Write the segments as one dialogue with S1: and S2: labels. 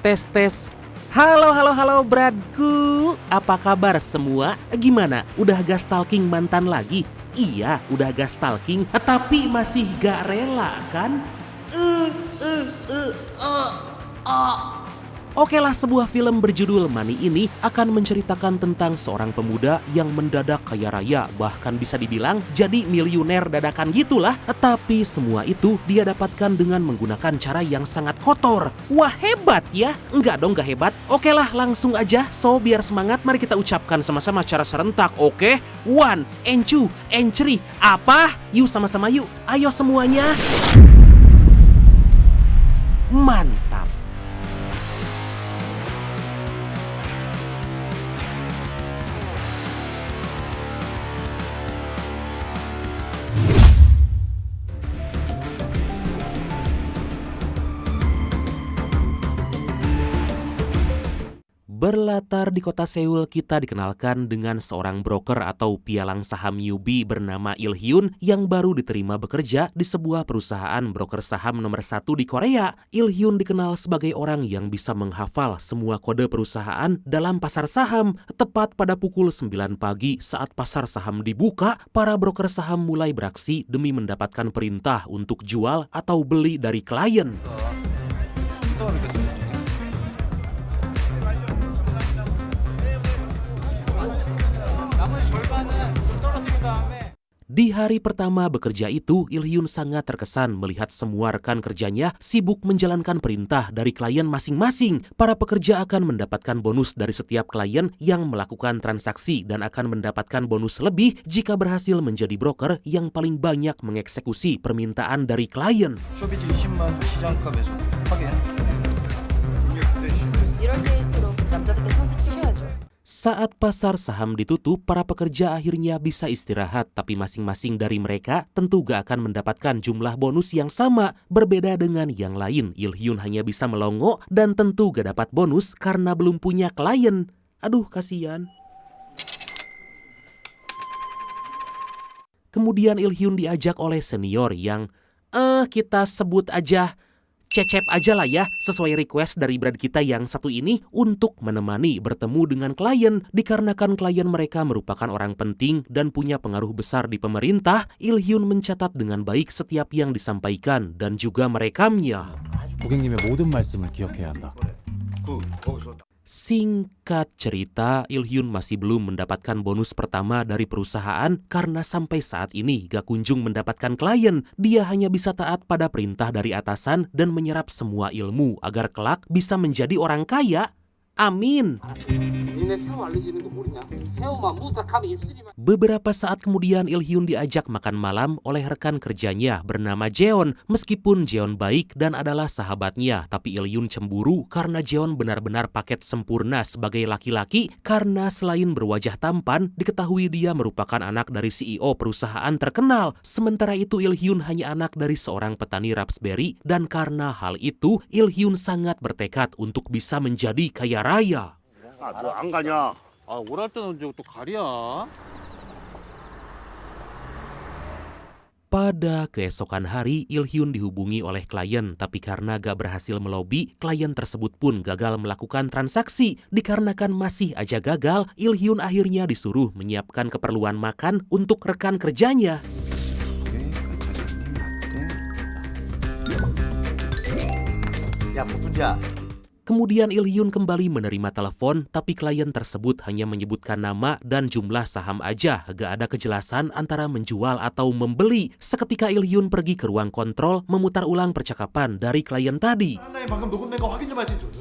S1: Tes tes. Halo halo halo bradku. Apa kabar semua? Gimana? Udah gak stalking mantan lagi? Iya, udah gak stalking, tapi masih gak rela kan? Oke lah, sebuah film berjudul Money ini akan menceritakan tentang seorang pemuda yang mendadak kaya raya, bahkan bisa dibilang jadi miliuner dadakan gitulah. Tapi semua itu dia dapatkan dengan menggunakan cara yang sangat kotor. Wah, hebat ya? Enggak dong, gak hebat. Oke lah, langsung aja. So, biar semangat, mari kita ucapkan sama-sama cara serentak, oke? 1, and 2, and 3. Apa? Yuk sama-sama yuk. Ayo semuanya. Mantap. Berlatar di kota Seoul, kita dikenalkan dengan seorang broker atau pialang saham newbie bernama Il Hyun yang baru diterima bekerja di sebuah perusahaan broker saham nomor 1 di Korea. Il Hyun dikenal sebagai orang yang bisa menghafal semua kode perusahaan dalam pasar saham. Tepat pada pukul 9 pagi saat pasar saham dibuka, para broker saham mulai beraksi demi mendapatkan perintah untuk jual atau beli dari klien. Di hari pertama bekerja itu, Il Hyun sangat terkesan melihat semua rekan kerjanya sibuk menjalankan perintah dari klien masing-masing. Para pekerja akan mendapatkan bonus dari setiap klien yang melakukan transaksi dan akan mendapatkan bonus lebih jika berhasil menjadi broker yang paling banyak mengeksekusi permintaan dari klien.
S2: 쇼비즈 20만 주 시장가 매수 확인.
S3: 이럴 때일수록 남자답게 선수 치셔야죠.
S1: Saat pasar saham ditutup, para pekerja akhirnya bisa istirahat, tapi masing-masing dari mereka tentu gak akan mendapatkan jumlah bonus yang sama. Berbeda dengan yang lain, Il Hyun hanya bisa melongo dan tentu gak dapat bonus karena belum punya klien. Aduh, kasihan. Kemudian Il Hyun diajak oleh senior yang, kita sebut aja Cecep aja lah ya, sesuai request dari brand kita yang satu ini untuk menemani bertemu dengan klien. Dikarenakan klien mereka merupakan orang penting dan punya pengaruh besar di pemerintah, Il Hyun mencatat dengan baik setiap yang disampaikan dan juga merekamnya.
S4: 고객님의 모든 말씀을 기억해야 한다.
S2: 거기서
S1: Singkat cerita, Il Hyun masih belum mendapatkan bonus pertama dari perusahaan karena sampai saat ini gak kunjung mendapatkan klien. Dia hanya bisa taat pada perintah dari atasan dan menyerap semua ilmu agar kelak bisa menjadi orang kaya. Amin.
S5: 니네 새우 알려지는 거 모르냐? 새우만 무닥하면 입술이만.
S1: Beberapa saat kemudian Il Hyun diajak makan malam oleh rekan kerjanya bernama Jeon. Meskipun Jeon baik dan adalah sahabatnya, tapi Il Hyun cemburu karena Jeon benar-benar paket sempurna sebagai laki-laki karena selain berwajah tampan, diketahui dia merupakan anak dari CEO perusahaan terkenal. Sementara itu Il Hyun hanya anak dari seorang petani raspberry dan karena hal itu Il Hyun sangat bertekad untuk bisa menjadi kaya raya.
S5: 뭐 안 가냐? 오랄 때는 언제 또 가랴?
S1: Pada keesokan hari, Il Hyun dihubungi oleh klien, tapi karena gak berhasil melobi, klien tersebut pun gagal melakukan transaksi. Dikarenakan masih aja gagal, Il Hyun akhirnya disuruh menyiapkan keperluan makan untuk rekan kerjanya.
S2: 야 복분자
S1: Kemudian Il Hyun kembali menerima telepon, tapi klien tersebut hanya menyebutkan nama dan jumlah saham aja, gak ada kejelasan antara menjual atau membeli. Seketika Il Hyun pergi ke ruang kontrol, memutar ulang percakapan dari klien tadi.
S2: 하나님 방금 녹음된 거 확인 좀 할 수 있죠?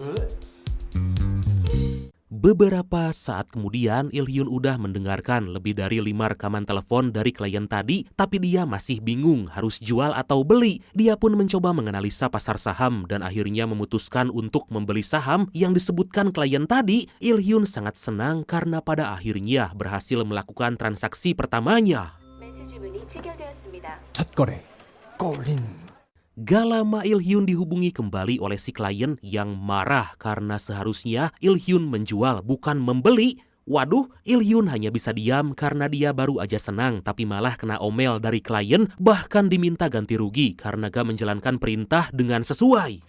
S1: Beberapa saat kemudian, Il Hyun udah mendengarkan lebih dari 5 rekaman telepon dari klien tadi, tapi dia masih bingung harus jual atau beli. Dia pun mencoba menganalisa pasar saham dan akhirnya memutuskan untuk membeli saham yang disebutkan klien tadi. Il Hyun sangat senang karena pada akhirnya berhasil melakukan transaksi pertamanya.
S3: 매수 주문이 체결되었습니다.
S4: 첫 거래 골인.
S1: Gak lama Il Hyun dihubungi kembali oleh si klien yang marah karena seharusnya Il Hyun menjual bukan membeli. Waduh, Il Hyun hanya bisa diam karena dia baru aja senang tapi malah kena omel dari klien, bahkan diminta ganti rugi karena gak menjalankan perintah dengan sesuai.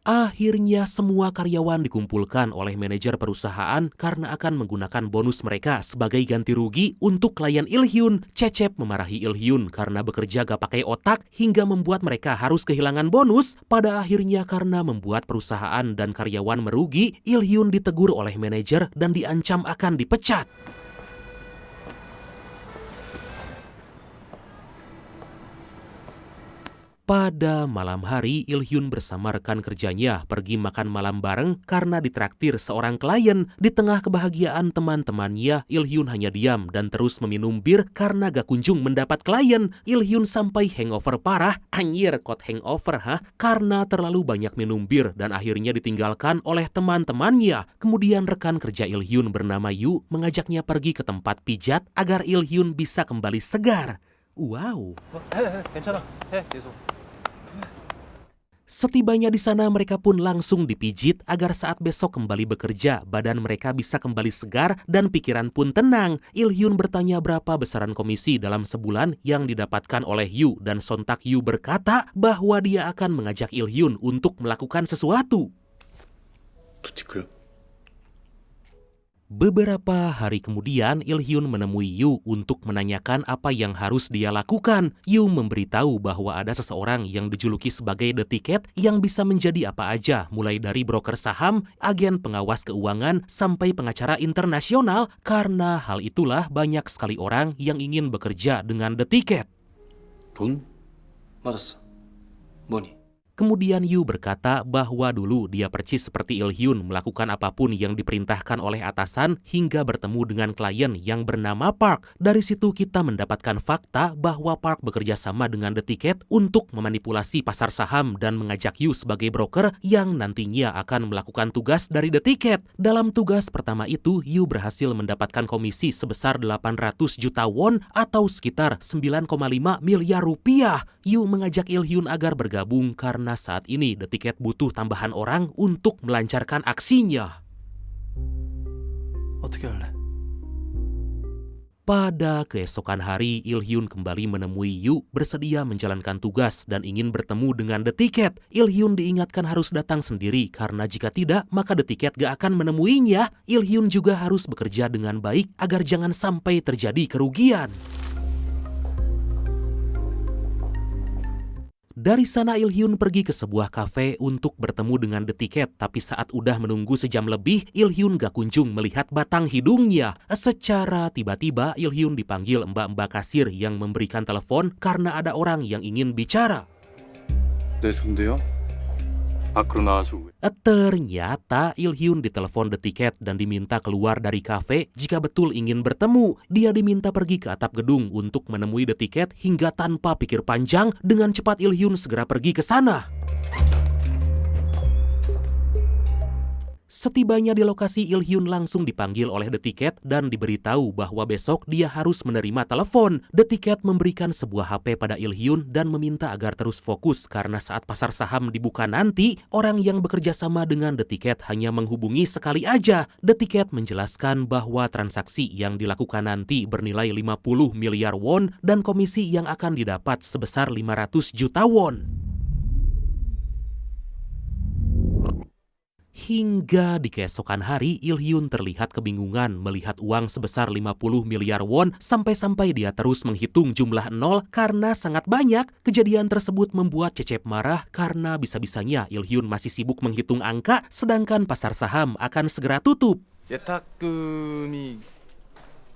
S1: Akhirnya semua karyawan dikumpulkan oleh manajer perusahaan karena akan menggunakan bonus mereka sebagai ganti rugi untuk klien Il-hyun. Cecep memarahi Il-hyun karena bekerja gak pakai otak hingga membuat mereka harus kehilangan bonus. Pada akhirnya karena membuat perusahaan dan karyawan merugi, Il-hyun ditegur oleh manajer dan diancam akan dipecat. Pada malam hari, Il-hyun bersama rekan kerjanya pergi makan malam bareng karena ditraktir seorang klien. Di tengah kebahagiaan teman-temannya, Il-hyun hanya diam dan terus meminum bir karena gak kunjung mendapat klien. Il-hyun sampai hangover parah, anjir kok hangover karena terlalu banyak minum bir dan akhirnya ditinggalkan oleh teman-temannya. Kemudian rekan kerja Il-hyun bernama Yu mengajaknya pergi ke tempat pijat agar Il-hyun bisa kembali segar. Wow.
S2: 괜찮아. 해 계속.
S1: Setibanya di sana mereka pun langsung dipijit agar saat besok kembali bekerja, badan mereka bisa kembali segar dan pikiran pun tenang. Il-hyun bertanya berapa besaran komisi dalam sebulan yang didapatkan oleh Yu dan sontak Yu berkata bahwa dia akan mengajak Il-hyun untuk melakukan sesuatu.
S2: 부티크요?
S1: Beberapa hari kemudian, Il-hyun menemui Yu untuk menanyakan apa yang harus dia lakukan. Yu memberitahu bahwa ada seseorang yang dijuluki sebagai The Ticket yang bisa menjadi apa aja, mulai dari broker saham, agen pengawas keuangan, sampai pengacara internasional. Karena hal itulah banyak sekali orang yang ingin bekerja dengan The Ticket.
S2: 돈? 맞았어. 뭐니?
S1: Kemudian Yu berkata bahwa dulu dia percis seperti Il-hyun melakukan apapun yang diperintahkan oleh atasan hingga bertemu dengan klien yang bernama Park. Dari situ kita mendapatkan fakta bahwa Park bekerja sama dengan The Ticket untuk memanipulasi pasar saham dan mengajak Yu sebagai broker yang nantinya akan melakukan tugas dari The Ticket. Dalam tugas pertama itu, Yu berhasil mendapatkan komisi sebesar 800 juta won atau sekitar 9,5 miliar rupiah. Yu mengajak Il-hyun agar bergabung karena saat ini The Ticket butuh tambahan orang untuk melancarkan aksinya.
S2: 어떻게 할래?
S1: Pada keesokan hari, Il-hyun kembali menemui Yu bersedia menjalankan tugas dan ingin bertemu dengan The Ticket. Il-hyun diingatkan harus datang sendiri karena jika tidak, maka The Ticket gak akan menemuinya. Il-hyun juga harus bekerja dengan baik agar jangan sampai terjadi kerugian. Dari sana Il-hyun pergi ke sebuah kafe untuk bertemu dengan The Ticket, tapi saat udah menunggu sejam lebih, Il-hyun gak kunjung melihat batang hidungnya. Secara tiba-tiba, Il-hyun dipanggil mbak-mbak kasir yang memberikan telepon karena ada orang yang ingin bicara.
S6: 네, 근데요? 밖으로 나와서 왜?
S1: Ternyata Il-hyun ditelepon The Ticket dan diminta keluar dari kafe jika betul ingin bertemu. Dia diminta pergi ke atap gedung untuk menemui The Ticket hingga tanpa pikir panjang, dengan cepat Il-hyun segera pergi ke sana. Setibanya di lokasi, Il-hyun langsung dipanggil oleh The Ticket dan diberitahu bahwa besok dia harus menerima telepon. The Ticket memberikan sebuah HP pada Il-hyun dan meminta agar terus fokus karena saat pasar saham dibuka nanti, orang yang bekerja sama dengan The Ticket hanya menghubungi sekali aja. The Ticket menjelaskan bahwa transaksi yang dilakukan nanti bernilai 50 miliar won dan komisi yang akan didapat sebesar 500 juta won. Hingga di keesokan hari, Il-hyun terlihat kebingungan melihat uang sebesar 50 miliar won sampai-sampai dia terus menghitung jumlah nol karena sangat banyak. Kejadian tersebut membuat Cecep marah karena bisa-bisanya Il-hyun masih sibuk menghitung angka sedangkan pasar saham akan segera tutup.
S2: 예탁금이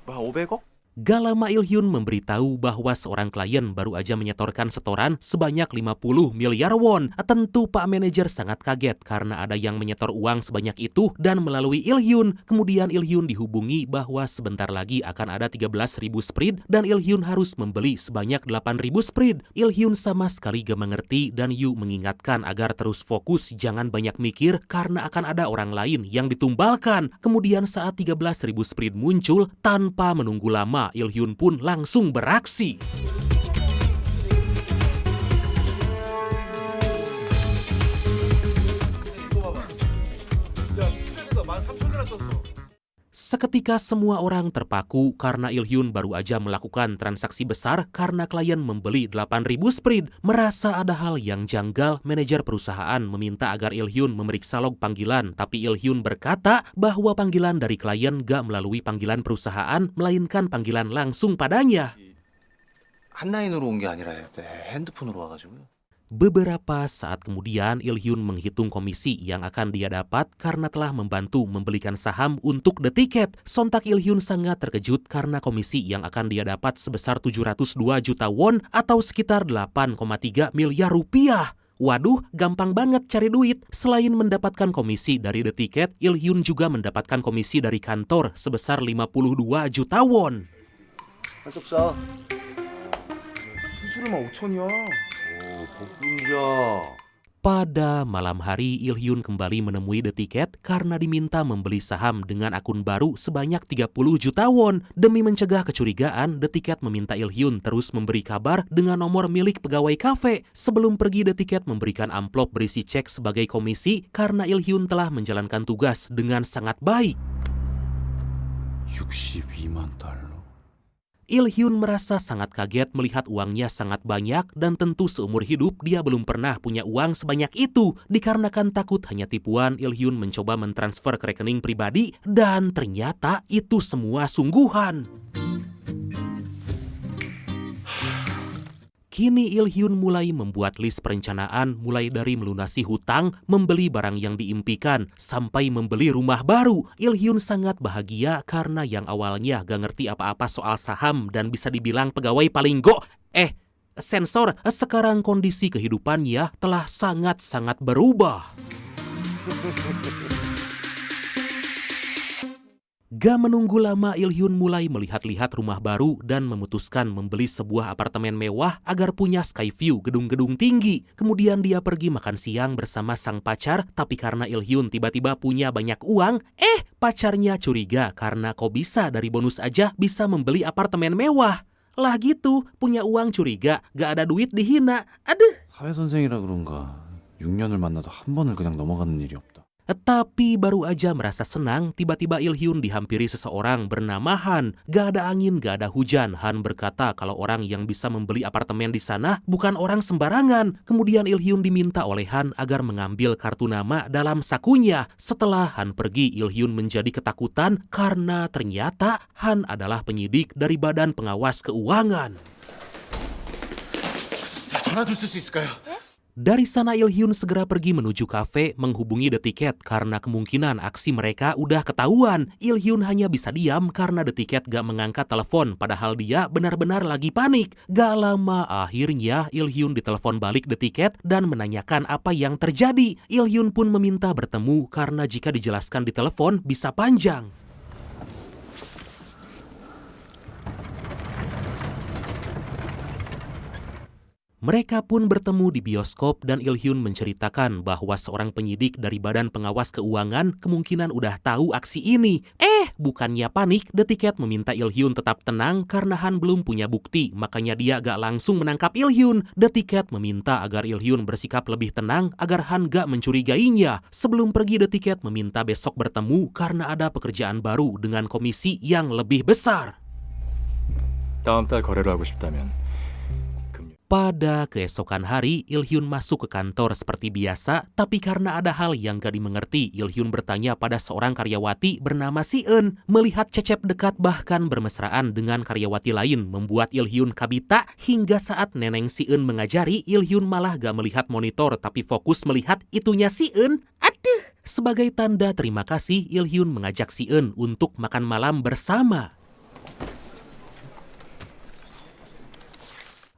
S2: 한 500억?
S1: Gak lama Il-hyun memberitahu bahwa seorang klien baru aja menyetorkan setoran sebanyak 50 miliar won. Tentu Pak Manajer sangat kaget karena ada yang menyetor uang sebanyak itu dan melalui Il-hyun. Kemudian Il-hyun dihubungi bahwa sebentar lagi akan ada 13.000 sprit dan Il-hyun harus membeli sebanyak 8.000 sprit. Il-hyun sama sekali gak mengerti dan Yu mengingatkan agar terus fokus, jangan banyak mikir karena akan ada orang lain yang ditumbalkan. Kemudian saat 13.000 sprit muncul, tanpa menunggu lama, Il-hyun pun langsung beraksi. Seketika semua orang terpaku karena Il-hyun baru aja melakukan transaksi besar karena klien membeli 8.000 sprint. Merasa ada hal yang janggal, manajer perusahaan meminta agar Il-hyun memeriksa log panggilan, tapi Il-hyun berkata bahwa panggilan dari klien gak melalui panggilan perusahaan, melainkan panggilan langsung padanya.
S2: 한라인으로 온 게 아니라 핸드폰으로 와가지고요.
S1: Beberapa saat kemudian, Il-hyun menghitung komisi yang akan dia dapat karena telah membantu membelikan saham untuk The Ticket. Sontak Il-hyun sangat terkejut karena komisi yang akan dia dapat sebesar 702 juta won atau sekitar 8,3 miliar rupiah. Waduh, gampang banget cari duit. Selain mendapatkan komisi dari The Ticket, Il-hyun juga mendapatkan komisi dari kantor sebesar 52 juta won.
S2: 한쪽 사.
S7: 수수료만 5천이야.
S2: 복분자.
S1: Pada malam hari, Il-hyun kembali menemui The Ticket karena diminta membeli saham dengan akun baru sebanyak 30 juta won. Demi mencegah kecurigaan, The Ticket meminta Il-hyun terus memberi kabar dengan nomor milik pegawai kafe. Sebelum pergi, The Ticket memberikan amplop berisi cek sebagai komisi karena Il-hyun telah menjalankan tugas dengan sangat baik.
S4: 62만 달러.
S1: Il-hyun merasa sangat kaget melihat uangnya sangat banyak dan tentu seumur hidup dia belum pernah punya uang sebanyak itu. Dikarenakan takut hanya tipuan, Il-hyun mencoba mentransfer ke rekening pribadi dan ternyata itu semua sungguhan. Kini Il-hyun mulai membuat list perencanaan mulai dari melunasi hutang, membeli barang yang diimpikan, sampai membeli rumah baru. Il-hyun sangat bahagia karena yang awalnya gak ngerti apa-apa soal saham dan bisa dibilang pegawai paling sensor, sekarang kondisi kehidupannya telah sangat-sangat berubah. Gak menunggu lama, Il-hyun mulai melihat-lihat rumah baru dan memutuskan membeli sebuah apartemen mewah agar punya sky view gedung-gedung tinggi. Kemudian dia pergi makan siang bersama sang pacar, tapi karena Il-hyun tiba-tiba punya banyak uang, pacarnya curiga karena kok bisa dari bonus aja bisa membeli apartemen mewah. Lah gitu, punya uang curiga, gak ada duit dihina. Aduh.
S4: 사회선생이라 그런가 6년을 만나도 한 번을 그냥 넘어가는 일이 없다.
S1: Tapi baru aja merasa senang, tiba-tiba Il-hyun dihampiri seseorang bernama Han. Gak ada angin, gak ada hujan. Han berkata kalau orang yang bisa membeli apartemen di sana bukan orang sembarangan. Kemudian Il-hyun diminta oleh Han agar mengambil kartu nama dalam sakunya. Setelah Han pergi, Il-hyun menjadi ketakutan karena ternyata Han adalah penyidik dari Badan Pengawas Keuangan.
S2: 전화 좀 쓸 수 있을까요?
S1: Dari sana Il-hyun segera pergi menuju kafe menghubungi The Ticket karena kemungkinan aksi mereka udah ketahuan. Il-hyun hanya bisa diam karena The Ticket gak mengangkat telepon padahal dia benar-benar lagi panik. Gak lama akhirnya Il-hyun ditelepon balik The Ticket dan menanyakan apa yang terjadi. Il-hyun pun meminta bertemu karena jika dijelaskan di telepon bisa panjang. Mereka pun bertemu di bioskop dan Il-hyun menceritakan bahwa seorang penyidik dari Badan Pengawas Keuangan kemungkinan udah tahu aksi ini. Bukannya panik, The Ticket meminta Il-hyun tetap tenang karena Han belum punya bukti, makanya dia gak langsung menangkap Il-hyun. The Ticket meminta agar Il-hyun bersikap lebih tenang agar Han gak mencurigainya. Sebelum pergi, The Ticket meminta besok bertemu karena ada pekerjaan baru dengan komisi yang lebih besar.
S6: 다음 달 거래를 하고 싶다면
S1: Pada keesokan hari, Il-hyun masuk ke kantor seperti biasa, tapi karena ada hal yang gak dimengerti, Il-hyun bertanya pada seorang karyawati bernama Si-eun. Melihat Cecep dekat bahkan bermesraan dengan karyawati lain membuat Il-hyun kabita, hingga saat neneng Si-eun mengajari, Il-hyun malah gak melihat monitor tapi fokus melihat itunya Si-eun. Aduh! Sebagai tanda terima kasih, Il-hyun mengajak Si-eun untuk makan malam bersama.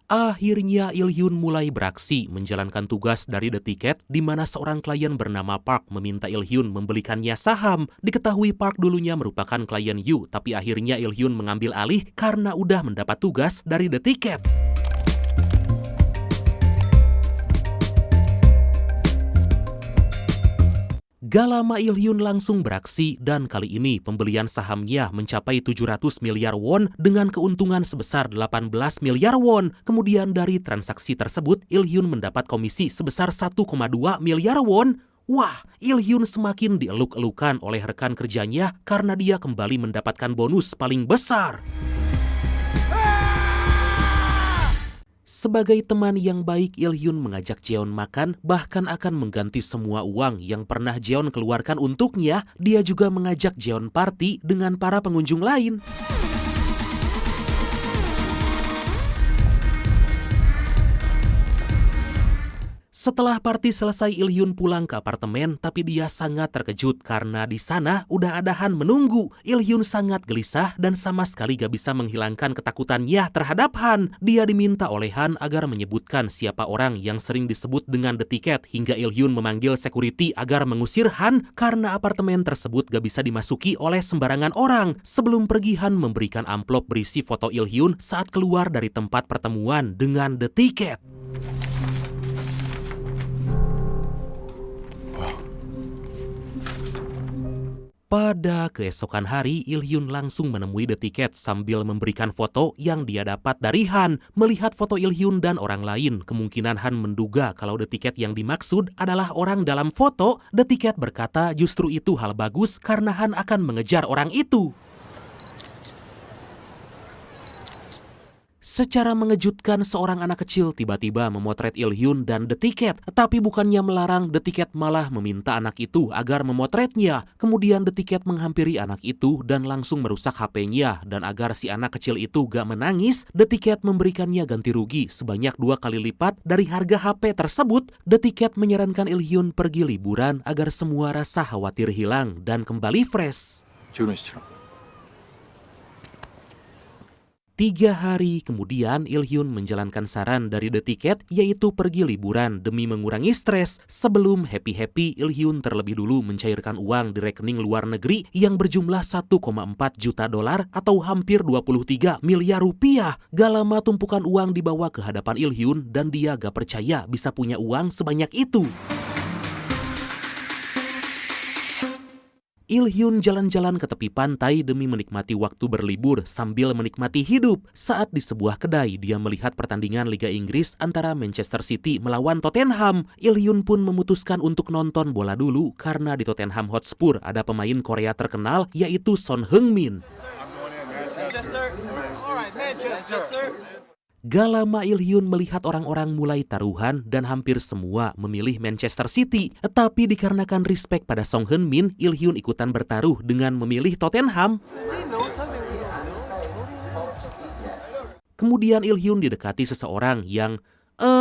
S1: Akhirnya Il-hyun mulai beraksi menjalankan tugas dari The Ticket di mana seorang klien bernama Park meminta Il-hyun membelikannya saham. Diketahui Park dulunya merupakan klien Yu, tapi akhirnya Il-hyun mengambil alih karena udah mendapat tugas dari The Ticket. Gak lama Il-hyun langsung beraksi dan kali ini pembelian sahamnya mencapai 700 miliar won dengan keuntungan sebesar 18 miliar won. Kemudian dari transaksi tersebut Il-hyun mendapat komisi sebesar 1,2 miliar won. Wah, Il Hyun semakin dieluk-elukan oleh rekan kerjanya karena dia kembali mendapatkan bonus paling besar. Sebagai teman yang baik, Il Hyun mengajak Jeon makan, bahkan akan mengganti semua uang yang pernah Jeon keluarkan untuknya. Dia juga mengajak Jeon party dengan para pengunjung lain. Setelah party selesai, Il Hyun pulang ke apartemen, tapi dia sangat terkejut karena di sana udah ada Han menunggu. Il Hyun sangat gelisah dan sama sekali gak bisa menghilangkan ketakutannya terhadap Han. Dia diminta oleh Han agar menyebutkan siapa orang yang sering disebut dengan The Ticket, hingga Il Hyun memanggil security agar mengusir Han karena apartemen tersebut gak bisa dimasuki oleh sembarangan orang. Sebelum pergi, Han memberikan amplop berisi foto Il Hyun saat keluar dari tempat pertemuan dengan The Ticket. Pada keesokan hari, Il Hyun langsung menemui The Ticket sambil memberikan foto yang dia dapat dari Han. Melihat foto Il Hyun dan orang lain, kemungkinan Han menduga kalau The Ticket yang dimaksud adalah orang dalam foto. The Ticket berkata justru itu hal bagus karena Han akan mengejar orang itu. Secara mengejutkan, seorang anak kecil tiba-tiba memotret Il Hyun dan The Ticket. Tapi bukannya melarang, The Ticket malah meminta anak itu agar memotretnya. Kemudian The Ticket menghampiri anak itu dan langsung merusak HP-nya. Dan agar si anak kecil itu gak menangis, The Ticket memberikannya ganti rugi sebanyak 2 kali lipat dari harga HP tersebut. The Ticket menyarankan Il Hyun pergi liburan agar semua rasa khawatir hilang dan kembali fresh.
S6: 주무시죠.
S1: 3 hari kemudian, Il Hyun menjalankan saran dari The Ticket, yaitu pergi liburan demi mengurangi stres. Sebelum happy-happy, Il Hyun terlebih dulu mencairkan uang di rekening luar negeri yang berjumlah 1,4 juta dolar atau hampir 23 miliar rupiah. Gak lama tumpukan uang dibawa ke hadapan Il Hyun dan dia gak percaya bisa punya uang sebanyak itu. Il Hyun jalan-jalan ke tepi pantai demi menikmati waktu berlibur sambil menikmati hidup. Saat di sebuah kedai, dia melihat pertandingan Liga Inggris antara Manchester City melawan Tottenham. Il Hyun pun memutuskan untuk nonton bola dulu karena di Tottenham Hotspur ada pemain Korea terkenal yaitu Son Heung-min. Gak lama Il Hyun melihat orang-orang mulai taruhan dan hampir semua memilih Manchester City. Tapi dikarenakan respect pada Son Heung-min, Il Hyun ikutan bertaruh dengan memilih Tottenham. Kemudian Il Hyun didekati seseorang yang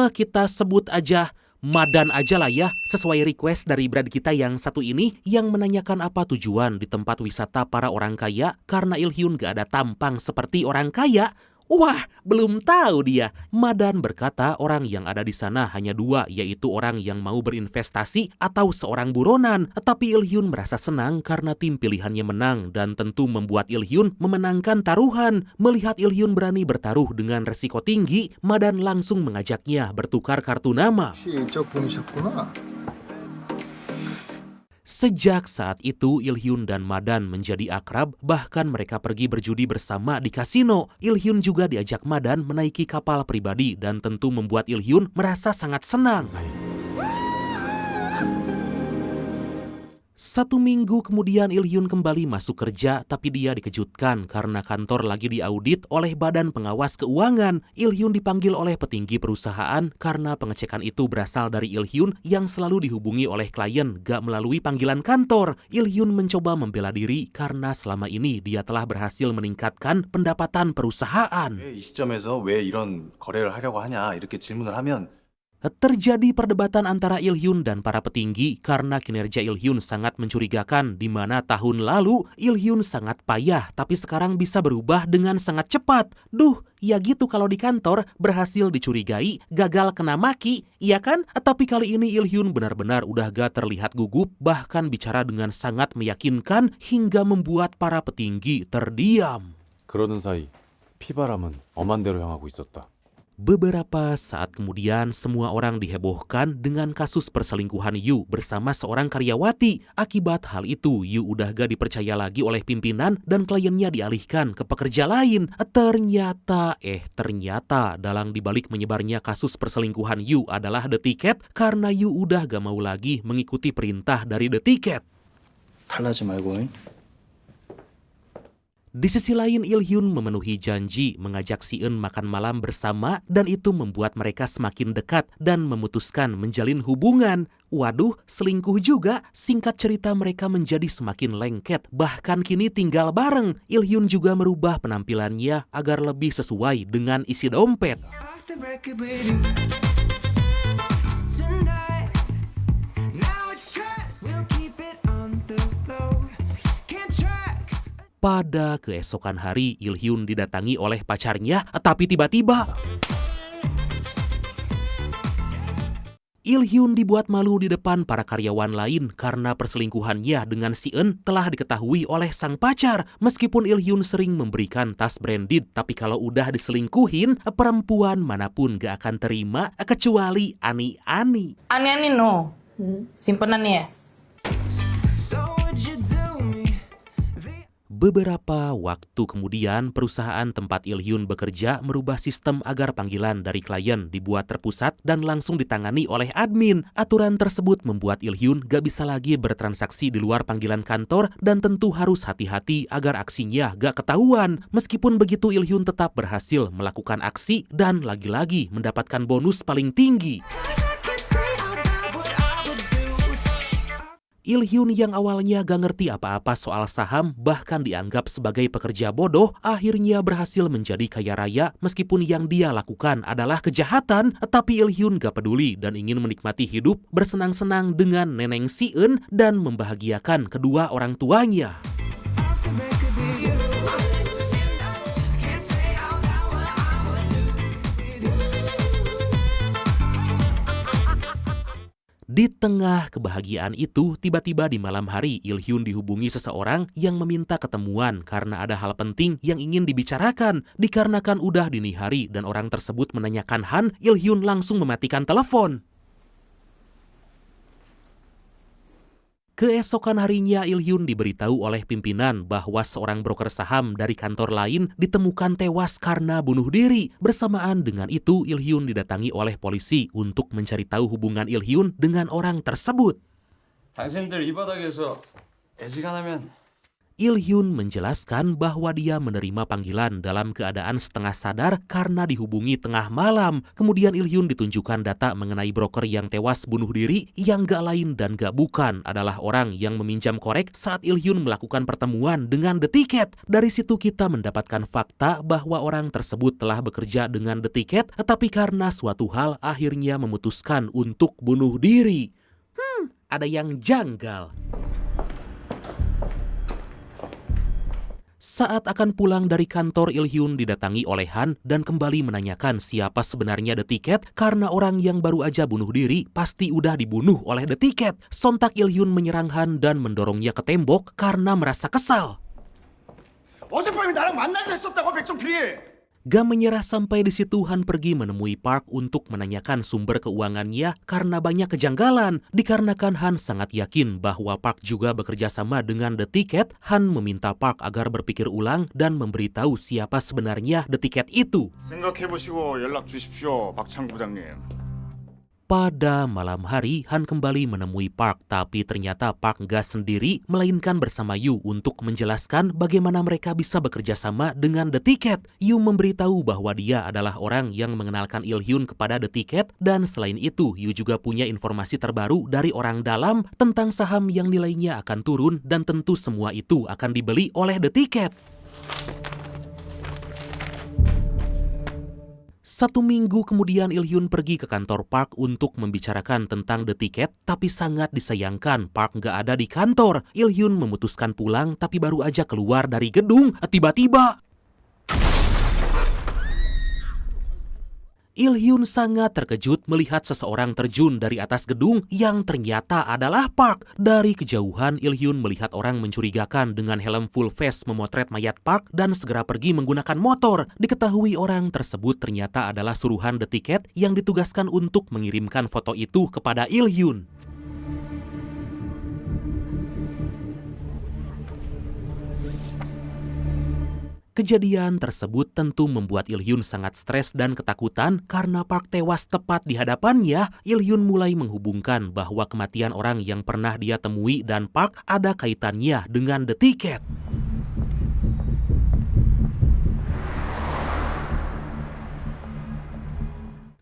S1: kita sebut aja Madan aja lah ya, sesuai request dari brand kita yang satu ini, yang menanyakan apa tujuan di tempat wisata para orang kaya karena Il Hyun gak ada tampang seperti orang kaya. Wah, belum tahu dia. Madan berkata orang yang ada di sana hanya 2, yaitu orang yang mau berinvestasi atau seorang buronan. Tapi Il Hyun merasa senang karena tim pilihannya menang dan tentu membuat Il Hyun memenangkan taruhan. Melihat Il Hyun berani bertaruh dengan resiko tinggi, Madan langsung mengajaknya bertukar kartu nama. Sejak saat itu, Il Hyun dan Madan menjadi akrab, bahkan mereka pergi berjudi bersama di kasino. Il Hyun juga diajak Madan menaiki kapal pribadi dan tentu membuat Il Hyun merasa sangat senang. 1 minggu kemudian Il Hyun kembali masuk kerja, tapi dia dikejutkan karena kantor lagi diaudit oleh Badan Pengawas Keuangan. Il Hyun dipanggil oleh petinggi perusahaan karena pengecekan itu berasal dari Il Hyun yang selalu dihubungi oleh klien gak melalui panggilan kantor. Il Hyun mencoba membela diri karena selama ini dia telah berhasil meningkatkan pendapatan perusahaan.
S2: 왜 이 시점에서 왜 이런 거래를 하려고 하냐 이렇게 질문을 하면
S1: Terjadi perdebatan antara Il Hyun dan para petinggi karena kinerja Il Hyun sangat mencurigakan, di mana tahun lalu Il Hyun sangat payah tapi sekarang bisa berubah dengan sangat cepat. Duh, ya gitu kalau di kantor berhasil dicurigai, gagal kena maki, iya kan? Tapi kali ini Il Hyun benar-benar udah gak terlihat gugup, bahkan bicara dengan sangat meyakinkan hingga membuat para petinggi terdiam.
S4: 그러는 사이 피바람은 엄한 대로 향하고 있었다.
S1: Beberapa saat kemudian, semua orang dihebohkan dengan kasus perselingkuhan Yu bersama seorang karyawati. Akibat hal itu, Yu udah gak dipercaya lagi oleh pimpinan dan kliennya dialihkan ke pekerja lain. Ternyata dalang dibalik menyebarnya kasus perselingkuhan Yu adalah The Ticket karena Yu udah gak mau lagi mengikuti perintah dari The Ticket.
S2: 탈라지 말고.
S1: Di sisi lain, Il Hyun memenuhi janji mengajak Si Eun makan malam bersama dan itu membuat mereka semakin dekat dan memutuskan menjalin hubungan. Waduh, selingkuh juga. Singkat cerita mereka menjadi semakin lengket, bahkan kini tinggal bareng. Il Hyun juga merubah penampilannya agar lebih sesuai dengan isi dompet. Pada keesokan hari, Il Hyun didatangi oleh pacarnya, tapi tiba-tiba Il Hyun dibuat malu di depan para karyawan lain karena perselingkuhannya dengan Si Eun telah diketahui oleh sang pacar. Meskipun Il Hyun sering memberikan tas branded, tapi kalau udah diselingkuhin, perempuan manapun gak akan terima kecuali Ani.
S7: Ani no. Simpenan yes.
S1: Beberapa waktu kemudian, perusahaan tempat Il Hyun bekerja merubah sistem agar panggilan dari klien dibuat terpusat dan langsung ditangani oleh admin. Aturan tersebut membuat Il Hyun gak bisa lagi bertransaksi di luar panggilan kantor dan tentu harus hati-hati agar aksinya gak ketahuan. Meskipun begitu, Il Hyun tetap berhasil melakukan aksi dan lagi-lagi mendapatkan bonus paling tinggi. Il Hyun yang awalnya gak ngerti apa-apa soal saham, bahkan dianggap sebagai pekerja bodoh, akhirnya berhasil menjadi kaya raya meskipun yang dia lakukan adalah kejahatan. Tapi Il Hyun gak peduli dan ingin menikmati hidup bersenang-senang dengan neneng Si Eun dan membahagiakan kedua orang tuanya. Di tengah kebahagiaan itu, tiba-tiba di malam hari Il Hyun dihubungi seseorang yang meminta ketemuan karena ada hal penting yang ingin dibicarakan. Dikarenakan udah dini hari dan orang tersebut menanyakan Han, Il Hyun langsung mematikan telepon. Keesokan harinya, Il Hyun diberitahu oleh pimpinan bahwa seorang broker saham dari kantor lain ditemukan tewas karena bunuh diri. Bersamaan dengan itu, Il Hyun didatangi oleh polisi untuk mencari tahu hubungan Il Hyun dengan orang tersebut.
S6: 당신들 이 바닥에서 애지간하면
S1: Il Hyun menjelaskan bahwa dia menerima panggilan dalam keadaan setengah sadar karena dihubungi tengah malam. Kemudian Il Hyun ditunjukkan data mengenai broker yang tewas bunuh diri yang gak lain dan gak bukan adalah orang yang meminjam korek saat Il Hyun melakukan pertemuan dengan The Ticket. Dari situ kita mendapatkan fakta bahwa orang tersebut telah bekerja dengan The Ticket, tetapi karena suatu hal akhirnya memutuskan untuk bunuh diri. Ada yang janggal. Saat akan pulang dari kantor, Il Hyun didatangi oleh Han dan kembali menanyakan siapa sebenarnya The Ticket karena orang yang baru aja bunuh diri pasti udah dibunuh oleh The Ticket. Sontak Il Hyun menyerang Han dan mendorongnya ke tembok karena merasa kesal.
S2: 어젯밤에 나랑 만나기로 했었다고 백정필이.
S1: Gak menyerah sampai di situ, Han pergi menemui Park untuk menanyakan sumber keuangannya karena banyak kejanggalan. Dikarenakan Han sangat yakin bahwa Park juga bekerja sama dengan The Ticket, Han meminta Park agar berpikir ulang dan memberitahu siapa sebenarnya The Ticket itu.
S8: 생각해보시고 연락 주십시오, 박창 부장님.
S1: Pada malam hari, Han kembali menemui Park, tapi ternyata Park gak sendiri, melainkan bersama Yu untuk menjelaskan bagaimana mereka bisa bekerja sama dengan The Ticket. Yu memberitahu bahwa dia adalah orang yang mengenalkan Il Hyun kepada The Ticket, dan selain itu, Yu juga punya informasi terbaru dari orang dalam tentang saham yang nilainya akan turun, dan tentu semua itu akan dibeli oleh The Ticket. 1 minggu kemudian, Il Hyun pergi ke kantor Park untuk membicarakan tentang The Ticket, tapi sangat disayangkan Park gak ada di kantor. Il Hyun memutuskan pulang, tapi baru aja keluar dari gedung, tiba-tiba Il-hyun sangat terkejut melihat seseorang terjun dari atas gedung yang ternyata adalah Park. Dari kejauhan, Il-hyun melihat orang mencurigakan dengan helm full face memotret mayat Park dan segera pergi menggunakan motor. Diketahui orang tersebut ternyata adalah suruhan The Ticket yang ditugaskan untuk mengirimkan foto itu kepada Il-hyun. Kejadian tersebut tentu membuat Il-hyun sangat stres dan ketakutan karena Park tewas tepat di hadapannya. Il-hyun mulai menghubungkan bahwa kematian orang yang pernah dia temui dan Park ada kaitannya dengan The Ticket.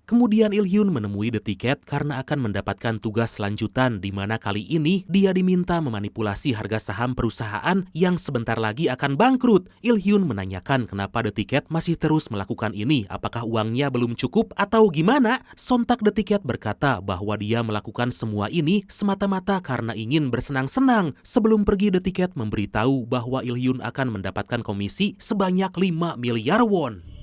S1: Kemudian Il-hyun menemui The Ticket karena akan mendapatkan tugas lanjutan di mana kali ini dia diminta memanipulasi harga saham perusahaan yang sebentar lagi akan bangkrut. Il-hyun menanyakan kenapa The Ticket masih terus melakukan ini, apakah uangnya belum cukup atau gimana? Sontak The Ticket berkata bahwa dia melakukan semua ini semata-mata karena ingin bersenang-senang. Sebelum pergi, The Ticket memberitahu bahwa Il-hyun akan mendapatkan komisi sebanyak 5 miliar won.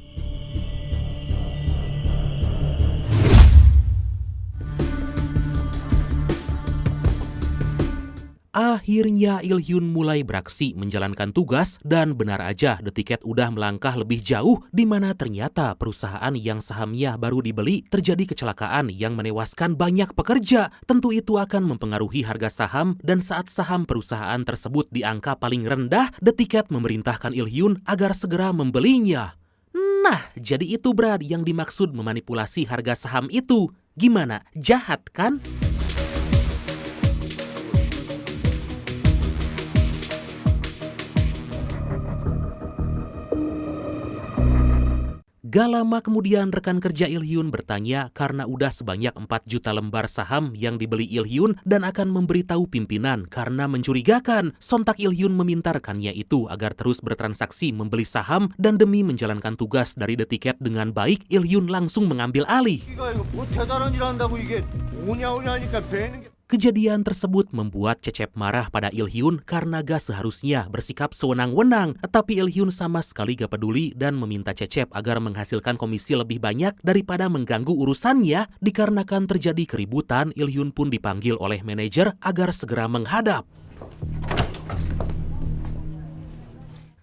S1: Akhirnya Il-hyun mulai beraksi menjalankan tugas dan benar aja The Ticket udah melangkah lebih jauh di mana ternyata perusahaan yang sahamnya baru dibeli terjadi kecelakaan yang menewaskan banyak pekerja. Tentu itu akan mempengaruhi harga saham dan saat saham perusahaan tersebut di angka paling rendah, The Ticket memerintahkan Il-hyun agar segera membelinya. Nah, jadi itu Brad yang dimaksud memanipulasi harga saham itu. Gimana? Jahat kan? Gak lama kemudian rekan kerja Il-hyun bertanya karena udah sebanyak 4 juta lembar saham yang dibeli Il-hyun dan akan memberitahu pimpinan karena mencurigakan. Sontak Il-hyun meminta rekannya itu agar terus bertransaksi membeli saham dan demi menjalankan tugas dari The Ticket dengan baik, Il-hyun langsung mengambil alih. Kejadian tersebut membuat Cecep marah pada Il-hyun karena gak seharusnya bersikap sewenang-wenang. Tapi Il-hyun sama sekali gak peduli dan meminta Cecep agar menghasilkan komisi lebih banyak daripada mengganggu urusannya. Dikarenakan terjadi keributan, Il-hyun pun dipanggil oleh manajer agar segera menghadap.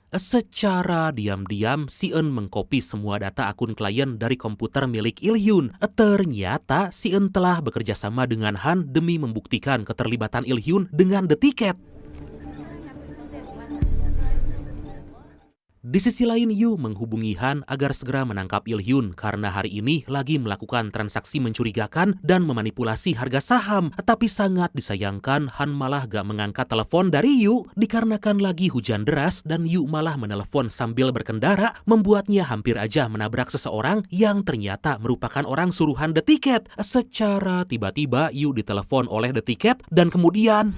S1: Secara diam-diam, Si-eun mengkopi semua data akun klien dari komputer milik Il-hyun. Ternyata Si-eun telah bekerja sama dengan Han demi membuktikan keterlibatan Il-hyun dengan The Ticket. Di sisi lain, Yu menghubungi Han agar segera menangkap Il-hyun karena hari ini lagi melakukan transaksi mencurigakan dan memanipulasi harga saham. Tapi sangat disayangkan, Han malah gak mengangkat telepon dari Yu dikarenakan lagi hujan deras dan Yu malah menelepon sambil berkendara, membuatnya hampir aja menabrak seseorang yang ternyata merupakan orang suruhan The Ticket. Secara tiba-tiba Yu ditelepon oleh The Ticket dan kemudian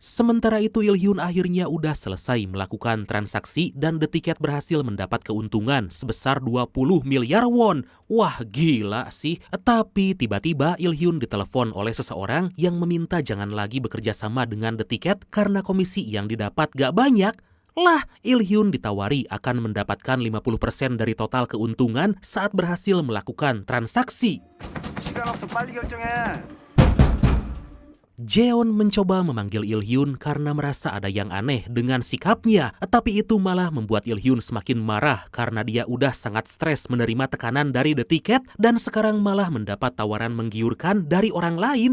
S1: sementara itu Il-hyun akhirnya udah selesai melakukan transaksi dan The Ticket berhasil mendapat keuntungan sebesar 20 miliar won. Wah gila sih. Tapi tiba-tiba Il-hyun ditelepon oleh seseorang yang meminta jangan lagi bekerja sama dengan The Ticket karena komisi yang didapat gak banyak. Lah, Il-hyun ditawari akan mendapatkan 50% dari total keuntungan saat berhasil melakukan transaksi. Jeon mencoba memanggil Il-hyun karena merasa ada yang aneh dengan sikapnya. Tapi itu malah membuat Il-hyun semakin marah karena dia udah sangat stres menerima tekanan dari The Ticket dan sekarang malah mendapat tawaran menggiurkan dari orang lain.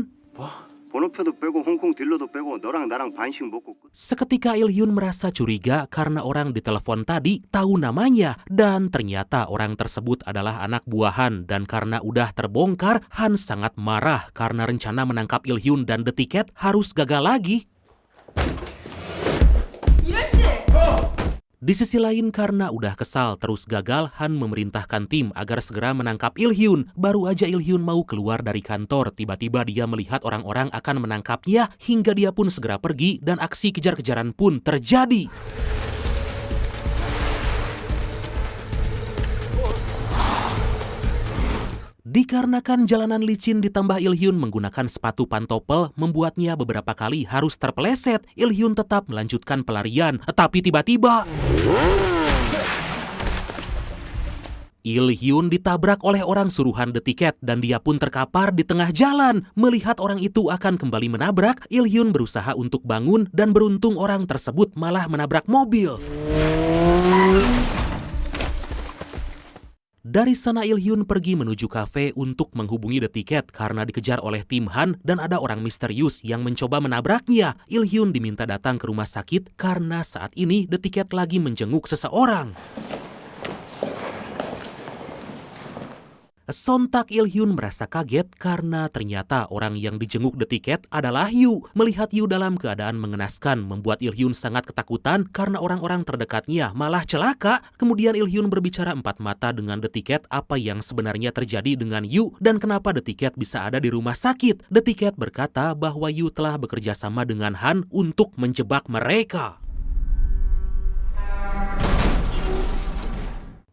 S1: Seketika Il-hyun merasa curiga karena orang di telepon tadi tahu namanya dan ternyata orang tersebut adalah anak buahan dan karena udah terbongkar, Han sangat marah karena rencana menangkap Il-hyun dan The Ticket harus gagal lagi. Di sisi lain karena udah kesal terus gagal, Han memerintahkan tim agar segera menangkap Il-hyun. Baru aja Il-hyun mau keluar dari kantor, tiba-tiba dia melihat orang-orang akan menangkapnya hingga dia pun segera pergi dan aksi kejar-kejaran pun terjadi. Dikarenakan jalanan licin ditambah Il-hyun menggunakan sepatu pantopel membuatnya beberapa kali harus terpeleset, Il-hyun tetap melanjutkan pelarian. Tapi tiba-tiba Il-hyun ditabrak oleh orang suruhan The Ticket dan dia pun terkapar di tengah jalan. Melihat orang itu akan kembali menabrak, Il-hyun berusaha untuk bangun dan beruntung orang tersebut malah menabrak mobil. Dari sana Il-hyun pergi menuju kafe untuk menghubungi The Ticket karena dikejar oleh tim Han dan ada orang misterius yang mencoba menabraknya. Il-hyun diminta datang ke rumah sakit karena saat ini The Ticket lagi menjenguk seseorang. Sontak Il-hyun merasa kaget karena ternyata orang yang dijenguk The Ticket adalah Yu. Melihat Yu dalam keadaan mengenaskan membuat Il-hyun sangat ketakutan karena orang-orang terdekatnya malah celaka. Kemudian Il-hyun berbicara empat mata dengan The Ticket apa yang sebenarnya terjadi dengan Yu dan kenapa The Ticket bisa ada di rumah sakit. The Ticket berkata bahwa Yu telah bekerja sama dengan Han untuk menjebak mereka.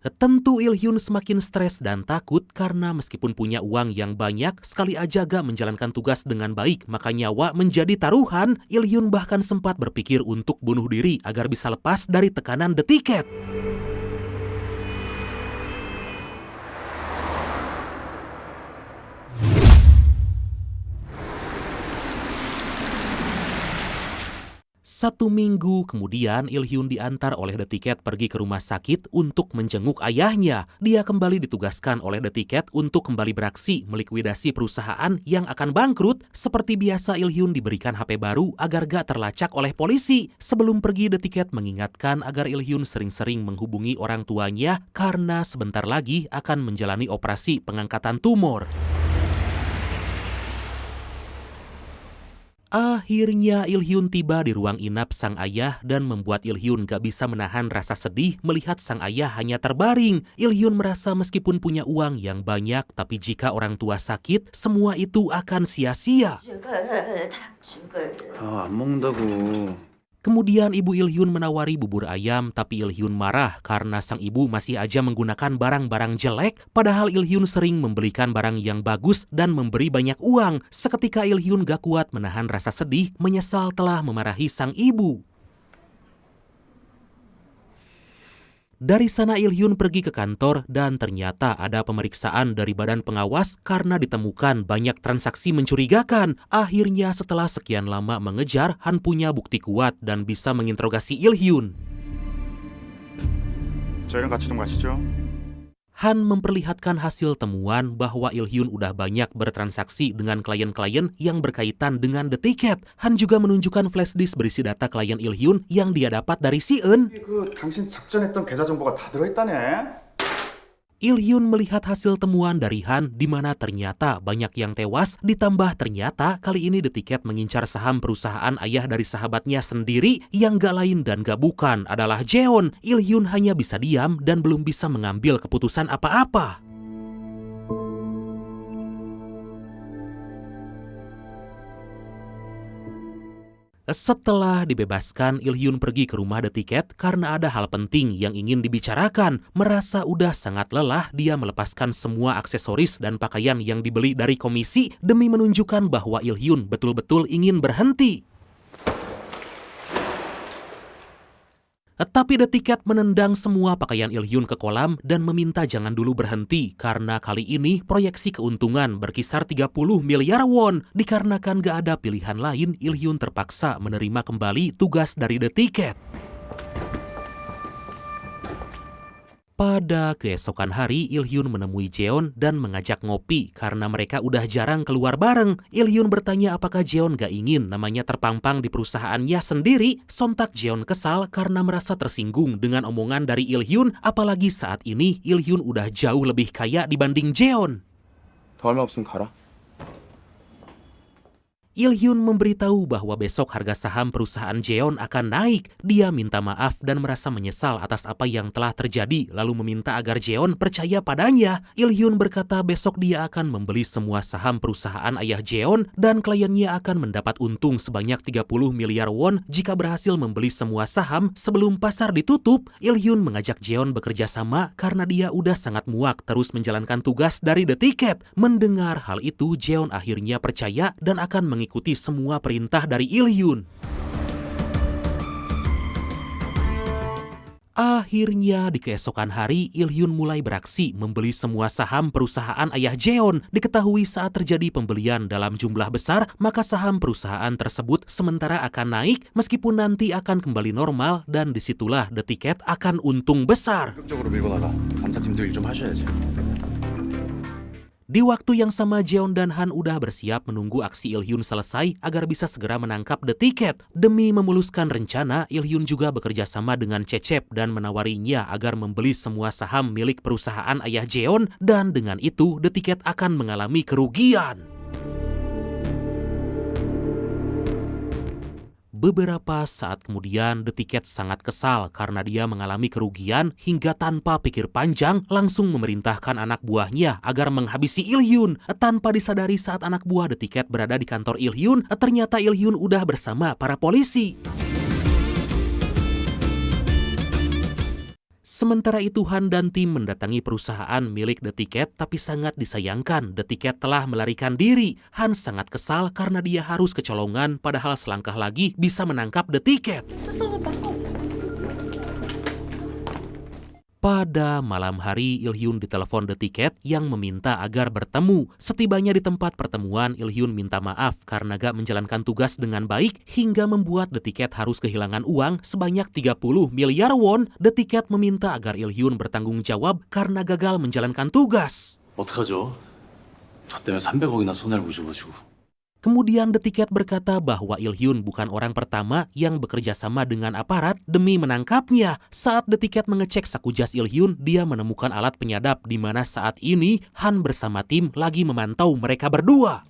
S1: Tentu Il-hyun semakin stres dan takut karena meskipun punya uang yang banyak, sekali aja gak menjalankan tugas dengan baik, maka nyawa menjadi taruhan. Il-hyun bahkan sempat berpikir untuk bunuh diri agar bisa lepas dari tekanan The Ticket. Satu minggu kemudian, Il-hyun diantar oleh The Ticket pergi ke rumah sakit untuk menjenguk ayahnya. Dia kembali ditugaskan oleh The Ticket untuk kembali beraksi melikuidasi perusahaan yang akan bangkrut. Seperti biasa, Il-hyun diberikan HP baru agar gak terlacak oleh polisi. Sebelum pergi, The Ticket mengingatkan agar Il-hyun sering-sering menghubungi orang tuanya karena sebentar lagi akan menjalani operasi pengangkatan tumor. Akhirnya Il-hyun tiba di ruang inap sang ayah dan membuat Il-hyun gak bisa menahan rasa sedih melihat sang ayah hanya terbaring. Il-hyun merasa meskipun punya uang yang banyak, tapi jika orang tua sakit, semua itu akan sia-sia.
S2: 아, 안 먹는다고.
S1: Kemudian ibu Il-hyun menawari bubur ayam, tapi Il-hyun marah karena sang ibu masih aja menggunakan barang-barang jelek, padahal Il-hyun sering membelikan barang yang bagus dan memberi banyak uang. Seketika Il-hyun gak kuat menahan rasa sedih, menyesal telah memarahi sang ibu. Dari sana Il-hyun pergi ke kantor dan ternyata ada pemeriksaan dari badan pengawas karena ditemukan banyak transaksi mencurigakan. Akhirnya setelah sekian lama mengejar, Han punya bukti kuat dan bisa menginterogasi Il-hyun.
S8: 저희랑 같이 좀 가시죠.
S1: Han memperlihatkan hasil temuan bahwa Il-hyun udah banyak bertransaksi dengan klien-klien yang berkaitan dengan The Ticket. Han juga menunjukkan flash disk berisi data klien Il-hyun yang dia dapat dari Si-eun.
S8: 당신 작전했던 계좌 정보가 다 들어있다네.
S1: Il-hyun melihat hasil temuan dari Han di mana ternyata banyak yang tewas, ditambah ternyata kali ini The Ticket mengincar saham perusahaan ayah dari sahabatnya sendiri yang gak lain dan gak bukan adalah Jeon. Il-hyun hanya bisa diam dan belum bisa mengambil keputusan apa-apa. Setelah dibebaskan, Il-hyun pergi ke rumah The Ticket karena ada hal penting yang ingin dibicarakan. Merasa udah sangat lelah, dia melepaskan semua aksesoris dan pakaian yang dibeli dari komisi demi menunjukkan bahwa Il-hyun betul-betul ingin berhenti. Tapi The Ticket menendang semua pakaian Il-hyun ke kolam dan meminta jangan dulu berhenti karena kali ini proyeksi keuntungan berkisar 30 miliar won. Dikarenakan gak ada pilihan lain, Il-hyun terpaksa menerima kembali tugas dari The Ticket. Pada keesokan hari, Il-hyun menemui Jeon dan mengajak ngopi karena mereka udah jarang keluar bareng. Il-hyun bertanya apakah Jeon gak ingin namanya terpampang di perusahaannya sendiri. Sontak Jeon kesal karena merasa tersinggung dengan omongan dari Il-hyun, apalagi saat ini Il-hyun udah jauh lebih kaya dibanding Jeon.
S2: 더 얼마 없으면 가라.
S1: Il-hyun memberitahu bahwa besok harga saham perusahaan Jeon akan naik. Dia minta maaf dan merasa menyesal atas apa yang telah terjadi, lalu meminta agar Jeon percaya padanya. Il-hyun berkata besok dia akan membeli semua saham perusahaan ayah Jeon dan kliennya akan mendapat untung sebanyak 30 miliar won jika berhasil membeli semua saham sebelum pasar ditutup. Il-hyun mengajak Jeon bekerja sama karena dia udah sangat muak terus menjalankan tugas dari The Ticket. Mendengar hal itu, Jeon akhirnya percaya dan akan mengikuti semua perintah dari Il-hyun. Akhirnya di keesokan hari, Il-hyun mulai beraksi membeli semua saham perusahaan ayah Jeon. Diketahui saat terjadi pembelian dalam jumlah besar, maka saham perusahaan tersebut sementara akan naik meskipun nanti akan kembali normal dan disitulah The Ticket akan untung besar.
S2: 적극적으로 밀고 나가. 감사팀도 일 좀 하셔야지.
S1: Di waktu yang sama, Jeon dan Han udah bersiap menunggu aksi Il-hyun selesai agar bisa segera menangkap The Ticket. Demi memuluskan rencana, Il-hyun juga bekerja sama dengan Cecep dan menawarinya agar membeli semua saham milik perusahaan ayah Jeon, dan dengan itu The Ticket akan mengalami kerugian. Beberapa saat kemudian, The Ticket sangat kesal karena dia mengalami kerugian hingga tanpa pikir panjang langsung memerintahkan anak buahnya agar menghabisi Il-hyun. Tanpa disadari saat anak buah The Ticket berada di kantor Il-hyun, ternyata Il-hyun udah bersama para polisi. Sementara itu, Han dan tim mendatangi perusahaan milik The Ticket, tapi sangat disayangkan The Ticket telah melarikan diri. Han sangat kesal karena dia harus kecolongan, padahal selangkah lagi bisa menangkap The Ticket. Pada malam hari, Il-hyun ditelepon The Ticket yang meminta agar bertemu. Setibanya di tempat pertemuan, Il-hyun minta maaf karena gak menjalankan tugas dengan baik hingga membuat The Ticket harus kehilangan uang sebanyak 30 miliar won. The Ticket meminta agar Il-hyun bertanggung jawab karena gagal menjalankan tugas.
S4: 어떡하죠? 저 때문에 300억이나 손해를 보셔가지고.
S1: Kemudian The Ticket berkata bahwa Il-hyun bukan orang pertama yang bekerja sama dengan aparat demi menangkapnya. Saat The Ticket mengecek saku jas Il-hyun, dia menemukan alat penyadap di mana saat ini Han bersama tim lagi memantau mereka berdua.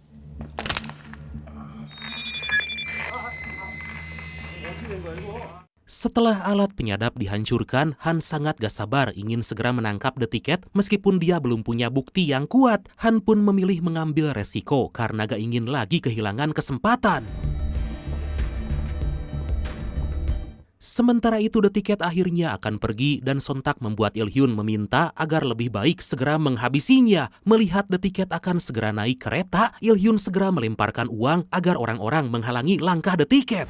S1: Setelah alat penyadap dihancurkan, Han sangat gak sabar ingin segera menangkap The Ticket meskipun dia belum punya bukti yang kuat. Han pun memilih mengambil resiko karena gak ingin lagi kehilangan kesempatan. Sementara itu The Ticket akhirnya akan pergi dan sontak membuat Il-hyun meminta agar lebih baik segera menghabisinya. Melihat The Ticket akan segera naik kereta, Il-hyun segera melemparkan uang agar orang-orang menghalangi langkah The Ticket.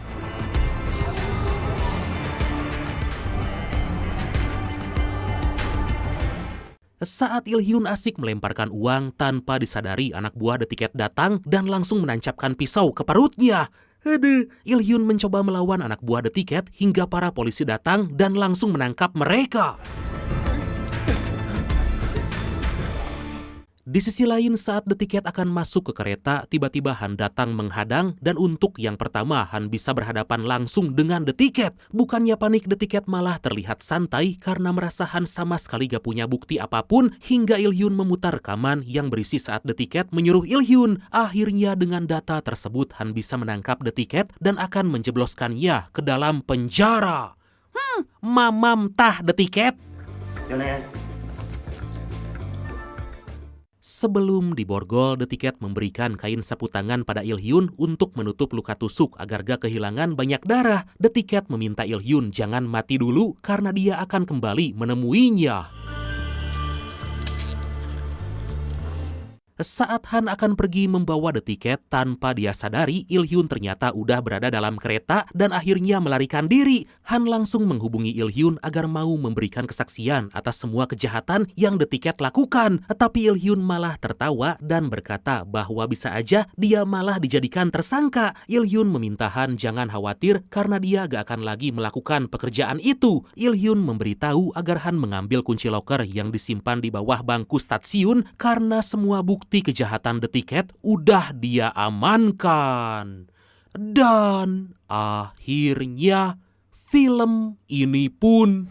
S1: Saat Il-hyun asik melemparkan uang, tanpa disadari anak buah The Ticket datang dan langsung menancapkan pisau ke perutnya. Aduh, Il-hyun mencoba melawan anak buah The Ticket hingga para polisi datang dan langsung menangkap mereka. Di sisi lain, saat The Ticket akan masuk ke kereta, tiba-tiba Han datang menghadang dan untuk yang pertama Han bisa berhadapan langsung dengan The Ticket. Bukannya panik, The Ticket malah terlihat santai karena merasa Han sama sekali gak punya bukti apapun hingga Il-hyun memutar rekaman yang berisi saat The Ticket menyuruh Il-hyun. Akhirnya dengan data tersebut Han bisa menangkap The Ticket dan akan menjebloskannya ke dalam penjara. Mamam tah The Ticket. Sebelum diborgol, The Ticket memberikan kain sapu tangan pada Il-hyun untuk menutup luka tusuk agar gak kehilangan banyak darah. The Ticket meminta Il-hyun jangan mati dulu karena dia akan kembali menemuinya. Saat Han akan pergi membawa The Ticket, tanpa dia sadari Il-hyun ternyata udah berada dalam kereta dan akhirnya melarikan diri. Han langsung menghubungi Il-hyun agar mau memberikan kesaksian atas semua kejahatan yang The Ticket lakukan. Tapi Il-hyun malah tertawa dan berkata bahwa bisa aja dia malah dijadikan tersangka. Il-hyun meminta Han jangan khawatir karena dia gak akan lagi melakukan pekerjaan itu. Il-hyun memberitahu agar Han mengambil kunci loker yang disimpan di bawah bangku stasiun karena semua bukti kejahatan The Ticket udah dia amankan. Dan akhirnya film ini pun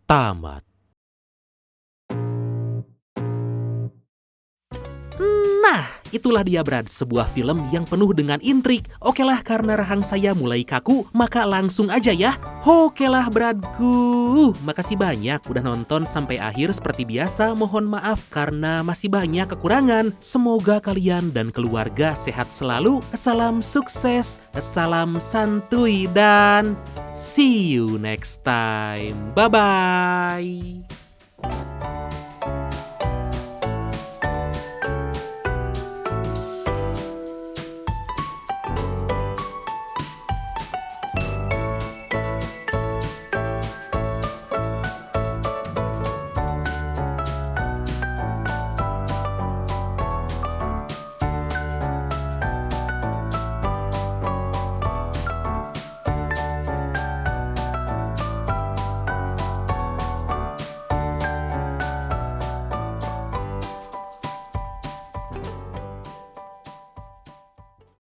S1: tamat. itulah dia Brad, sebuah film yang penuh dengan intrik. Oke lah, karena rahang saya mulai kaku, maka langsung aja ya. Oke lah Bradku, makasih banyak udah nonton sampai akhir. Seperti biasa, mohon maaf karena masih banyak kekurangan. Semoga kalian dan keluarga sehat selalu. Salam sukses, salam santuy, dan see you next time. Bye-bye.